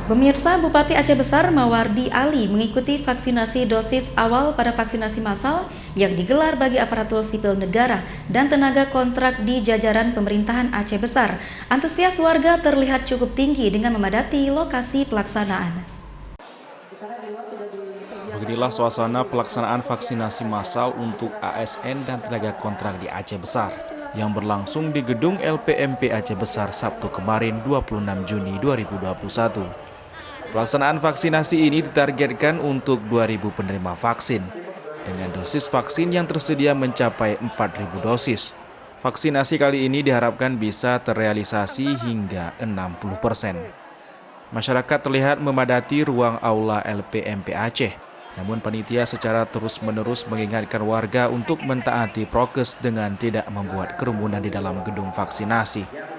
Pemirsa, Bupati Aceh Besar Mawardi Ali mengikuti vaksinasi dosis awal pada vaksinasi massal yang digelar bagi aparatur sipil negara dan tenaga kontrak di jajaran pemerintahan Aceh Besar. Antusias warga terlihat cukup tinggi dengan memadati lokasi pelaksanaan. Beginilah suasana pelaksanaan vaksinasi massal untuk ASN dan tenaga kontrak di Aceh Besar yang berlangsung di gedung LPMP Aceh Besar Sabtu kemarin 26 Juni 2021. Pelaksanaan vaksinasi ini ditargetkan untuk 2.000 penerima vaksin, dengan dosis vaksin yang tersedia mencapai 4.000 dosis. Vaksinasi kali ini diharapkan bisa terrealisasi hingga 60%. Masyarakat terlihat memadati ruang aula LPMP Aceh, namun panitia secara terus-menerus mengingatkan warga untuk mentaati prokes dengan tidak membuat kerumunan di dalam gedung vaksinasi.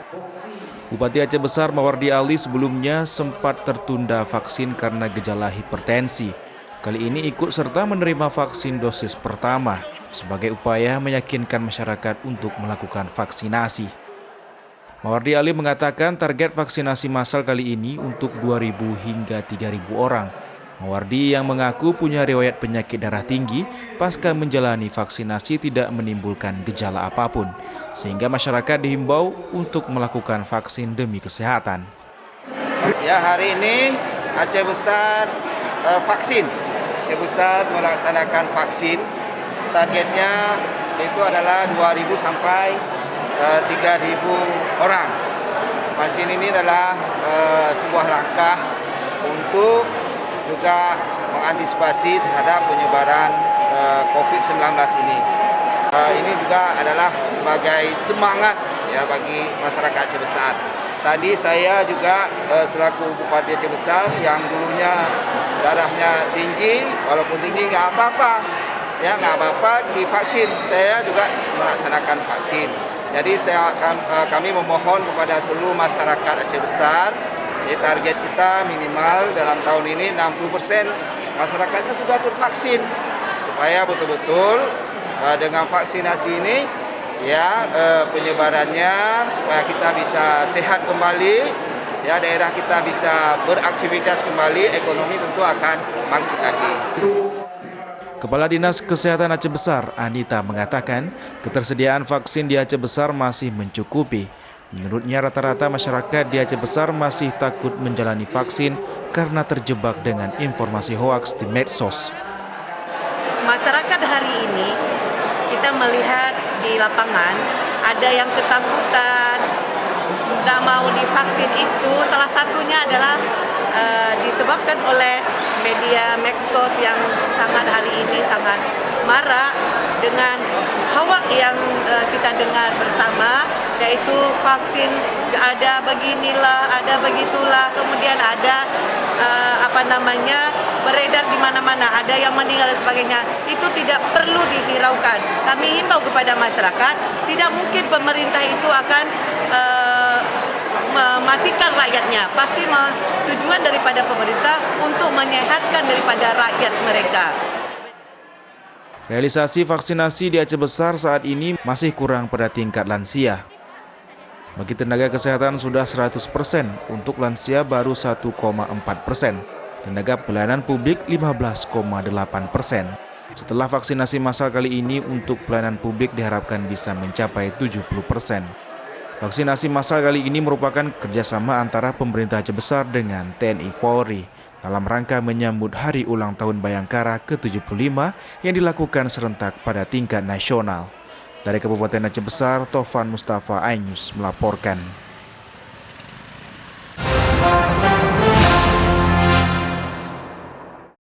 Bupati Aceh Besar Mawardi Ali sebelumnya sempat tertunda vaksin karena gejala hipertensi. Kali ini ikut serta menerima vaksin dosis pertama sebagai upaya meyakinkan masyarakat untuk melakukan vaksinasi. Mawardi Ali mengatakan target vaksinasi massal kali ini untuk 2.000 hingga 3.000 orang. Mawardi yang mengaku punya riwayat penyakit darah tinggi pasca menjalani vaksinasi tidak menimbulkan gejala apapun, sehingga masyarakat dihimbau untuk melakukan vaksin demi kesehatan. Ya, hari ini Aceh Besar vaksin. Aceh Besar melaksanakan vaksin. Targetnya itu adalah 2.000 sampai 3.000 orang. Vaksin ini adalah sebuah langkah untuk juga mengantisipasi terhadap penyebaran COVID-19 ini. Ini juga adalah sebagai semangat ya bagi masyarakat Aceh Besar. Tadi saya juga selaku Bupati Aceh Besar yang dulunya darahnya tinggi, walaupun tinggi nggak apa-apa, ya nggak apa-apa divaksin. Saya juga melaksanakan vaksin. Jadi kami memohon kepada seluruh masyarakat Aceh Besar. Jadi target kita minimal dalam tahun ini 60% masyarakatnya sudah tervaksin, supaya betul-betul dengan vaksinasi ini ya penyebarannya supaya kita bisa sehat kembali, ya daerah kita bisa beraktivitas kembali, ekonomi tentu akan bangkit lagi. Kepala Dinas Kesehatan Aceh Besar, Anita, mengatakan ketersediaan vaksin di Aceh Besar masih mencukupi. Menurutnya rata-rata masyarakat di Aceh Besar masih takut menjalani vaksin karena terjebak dengan informasi hoaks di medsos. Masyarakat hari ini kita melihat di lapangan ada yang ketakutan, nggak mau divaksin itu salah satunya adalah disebabkan oleh media medsos yang sangat hari ini sangat marak dengan hoaks yang kita dengar bersama, yaitu vaksin ada beginilah, ada begitulah, kemudian ada beredar di mana-mana, ada yang meninggal dan sebagainya. Itu tidak perlu dihiraukan. Kami himbau kepada masyarakat, tidak mungkin pemerintah itu akan mematikan rakyatnya. Pasti tujuan daripada pemerintah untuk menyehatkan daripada rakyat mereka. Realisasi vaksinasi di Aceh Besar saat ini masih kurang pada tingkat lansia. Bagi tenaga kesehatan sudah 100%, untuk lansia baru 1,4%. Tenaga pelayanan publik 15,8%. Setelah vaksinasi massal kali ini untuk pelayanan publik diharapkan bisa mencapai 70%. Vaksinasi massal kali ini merupakan kerjasama antara pemerintah Aceh Besar dengan TNI Polri dalam rangka menyambut Hari Ulang Tahun Bayangkara ke-75 yang dilakukan serentak pada tingkat nasional. Dari Kabupaten Aceh Besar, Taufan Mustafa, iNews melaporkan.